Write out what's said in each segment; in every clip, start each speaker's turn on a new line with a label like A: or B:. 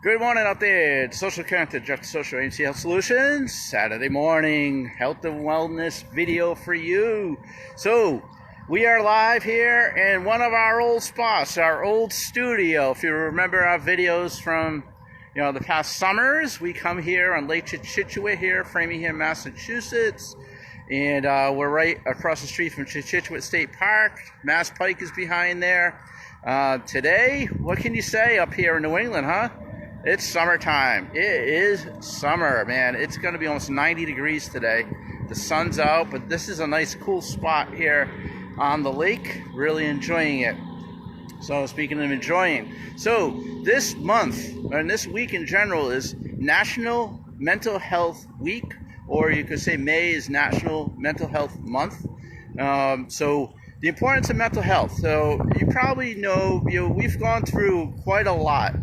A: Good morning out there. It's Social Content, Director Social AIMC Health Solutions. Saturday morning health and wellness video for you. So we are live here in one of our old spots, our old studio. If you remember our videos from the past summers, we come here on Lake Scituate here, Framingham, Massachusetts. And we're right across the street from Scituate State Park. Mass Pike is behind there. Today, what can you say up here in New England, huh? It's summertime. It is summer, man. It's going to be almost 90 degrees today. The sun's out, but this is a nice, cool spot here on the lake. Really enjoying it. So speaking of enjoying, so this month, and this week in general, is National Mental Health Week, or you could say May is National Mental Health Month. So the importance of mental health. So you probably know, we've gone through quite a lot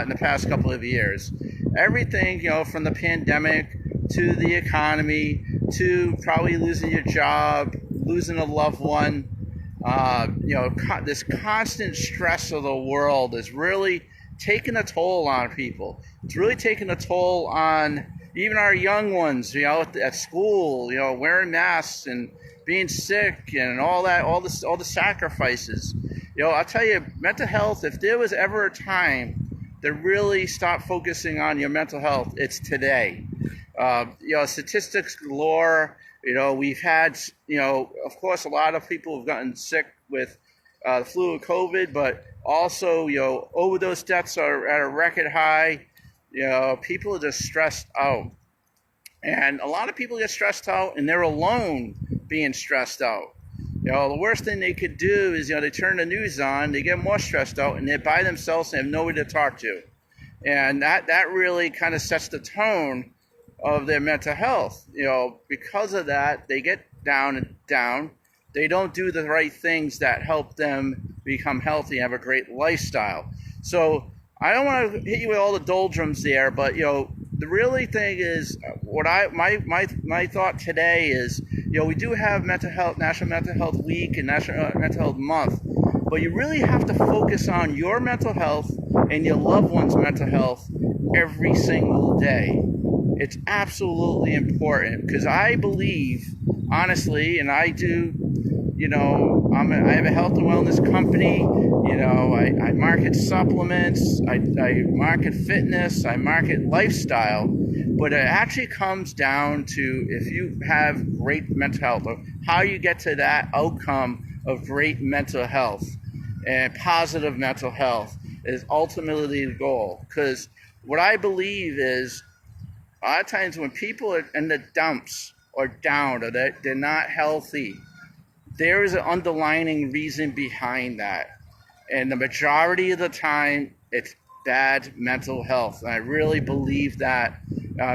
A: in the past couple of years. Everything, from the pandemic to the economy to probably losing your job, losing a loved one. This constant stress of the world is really taking a toll on people. It's really taking a toll on even our young ones, at school, wearing masks and being sick and all that, all the sacrifices. I'll tell you, mental health, if there was ever a time to really stop focusing on your mental health, it's today. Statistics galore. We've had, of course, a lot of people have gotten sick with the flu or COVID, but also, overdose deaths are at a record high. People are just stressed out. And a lot of people get stressed out and they're alone being stressed out. The worst thing they could do is, they turn the news on, they get more stressed out, and they're by themselves and have nobody to talk to. And that really kind of sets the tone of their mental health. Because of that, they get down. They don't do the right things that help them become healthy and have a great lifestyle. So I don't want to hit you with all the doldrums there, but, the really thing is, my thought today is, we do have National Mental Health Week and National Mental Health Month, but you really have to focus on your mental health and your loved one's mental health every single day. It's absolutely important, because I believe, honestly, and I do, I have a health and wellness company. I market supplements, I market fitness, I market lifestyle, but it actually comes down to if you have great mental health, or how you get to that outcome of great mental health and positive mental health is ultimately the goal. Because what I believe is, a lot of times when people are in the dumps or down, or they're not healthy, there is an underlying reason behind that. And the majority of the time, it's bad mental health. And I really believe that.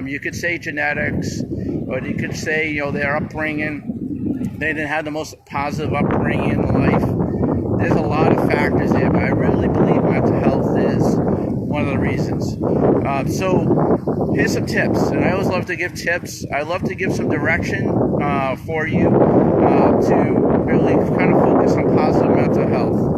A: You could say genetics, or you could say, their upbringing. They didn't have the most positive upbringing in life. There's a lot of factors there, but I really believe mental health is one of the reasons. So here's some tips. And I always love to give tips. I love to give some direction for you to really kind of focus on positive mental health.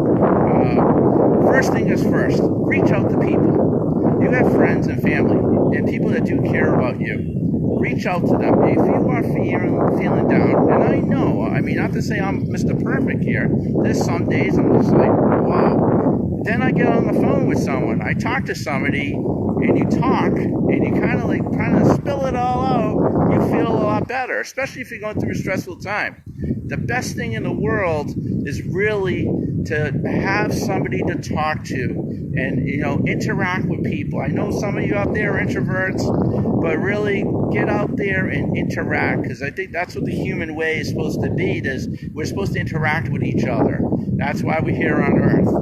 A: First thing is first, reach out to people. You have friends and family and people that do care about you. Reach out to them. If you are feeling down, and I know, not to say I'm Mr. Perfect here. There's some days I'm just like, wow. Then I get on the phone with someone. I talk to somebody, and you talk, and you kind of spill it all out. You feel a lot better, especially if you're going through a stressful time. The best thing in the world is really to have somebody to talk to and, interact with people. I know some of you out there are introverts, but really get out there and interact, because I think that's what the human way is supposed to be. We're supposed to interact with each other. That's why we're here on Earth.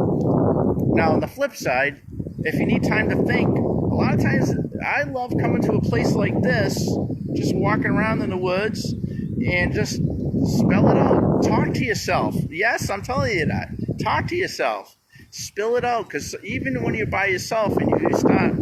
A: Now, on the flip side, if you need time to think, a lot of times I love coming to a place like this, just walking around in the woods and just spell it out. Talk to yourself. Yes, I'm telling you that. Talk to yourself. Spill it out, because even when you're by yourself and you start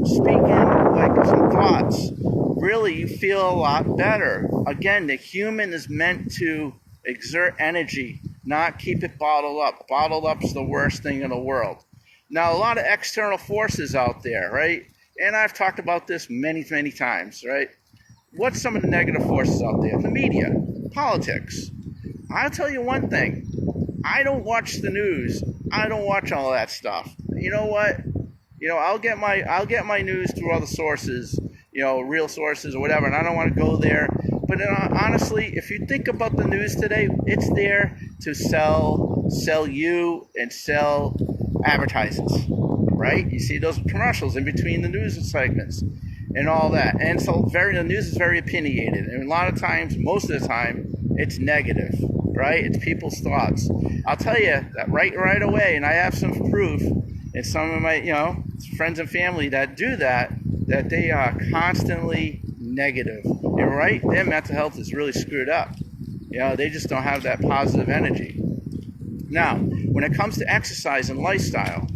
A: speaking like some thoughts, really you feel a lot better. Again, the human is meant to exert energy, not keep it bottled up. Bottled up is the worst thing in the world. Now, a lot of external forces out there, right? And I've talked about this many, many times, right? What's some of the negative forces out there? The media, politics. I'll tell you one thing. I don't watch the news. I don't watch all that stuff. You know what? I'll get my news through other sources, real sources or whatever, and I don't want to go there. But honestly, if you think about the news today, it's there to sell you and sell advertisements, right? You see those commercials in between the news segments and all that. And so the news is very opinionated. And a lot of times, most of the time, it's negative, right? It's people's thoughts. I'll tell you that right away, and I have some proof, and some of my, friends and family that do that they are constantly negative. And right, their mental health is really screwed up. They just don't have that positive energy. Now, when it comes to exercise and lifestyle,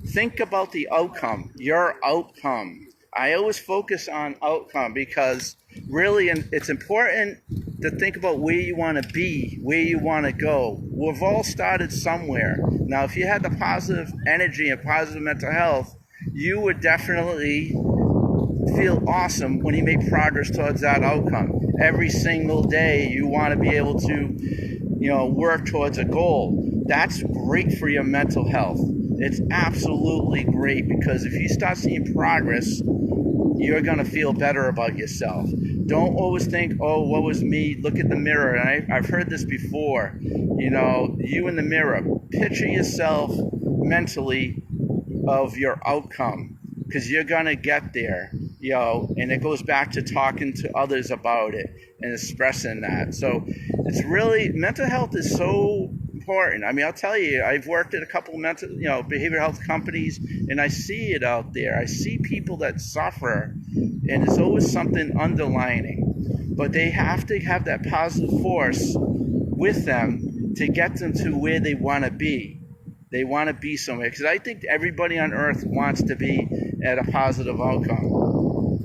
A: think about the outcome, your outcome. I always focus on outcome because really it's important to think about where you want to be, where you want to go. We've all started somewhere. Now, if you had the positive energy and positive mental health, you would definitely feel awesome when you make progress towards that outcome. Every single day you want to be able to, work towards a goal. That's great for your mental health. It's absolutely great because if you start seeing progress, you're going to feel better about yourself. Don't always think, oh, what was me? Look at the mirror. And I've heard this before. You in the mirror. Picture yourself mentally of your outcome because you're going to get there. And it goes back to talking to others about it and expressing that. So it's really, mental health is so important. I mean, I'll tell you, I've worked at a couple of behavioral health companies, and I see it out there. I see people that suffer, and it's always something underlining. But they have to have that positive force with them to get them to where they want to be. They want to be somewhere. Because I think everybody on earth wants to be at a positive outcome.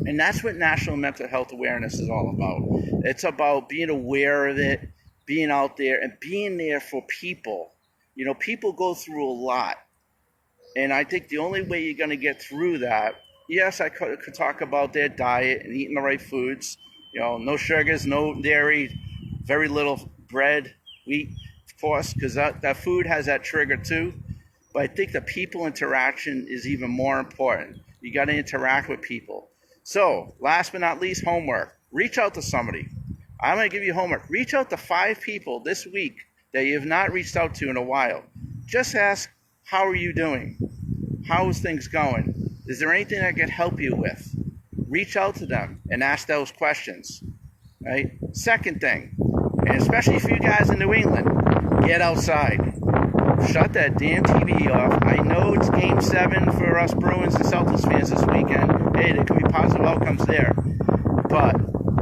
A: And that's what National Mental Health Awareness is all about. It's about being aware of it, being out there, and being there for people. People go through a lot. And I think the only way you're going to get through that, yes, I could talk about their diet and eating the right foods. No sugars, no dairy, very little bread, wheat, of course, because that food has that trigger too. But I think the people interaction is even more important. You got to interact with people. So, last but not least, homework. Reach out to somebody. I'm going to give you homework. Reach out to 5 people this week that you have not reached out to in a while. Just ask, how are you doing? How is things going? Is there anything I can help you with? Reach out to them and ask those questions. Right? Second thing, and especially for you guys in New England, get outside. Shut that damn TV off. I know it's Game 7 for us Bruins and Celtics fans this weekend. Hey, there could be positive outcomes there. But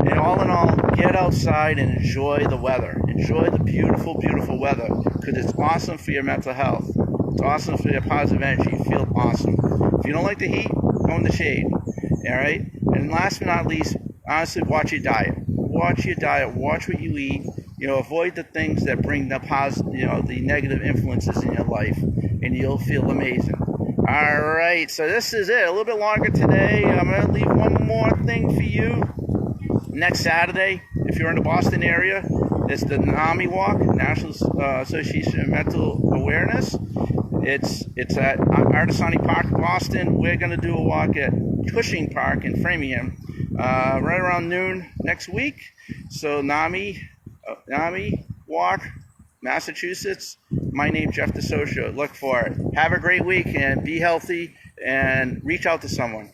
A: in all, get outside and enjoy the weather. Enjoy the beautiful, beautiful weather because it's awesome for your mental health. It's awesome for your positive energy. You feel awesome. If you don't like the heat, go in the shade. All right? And last but not least, honestly, watch your diet. Watch your diet. Watch what you eat. Avoid the things that bring the the negative influences in your life, and you'll feel amazing. All right, so this is it. A little bit longer today. I'm going to leave one more thing for you. Next Saturday, if you're in the Boston area, it's the NAMI Walk, National Association of Mental Awareness. It's at Artisani Park, Boston. We're going to do a walk at Cushing Park in Framingham right around noon next week. So NAMI Walk, Massachusetts. My name's Jeff DeSocio. Look for it. Have a great week and be healthy and reach out to someone.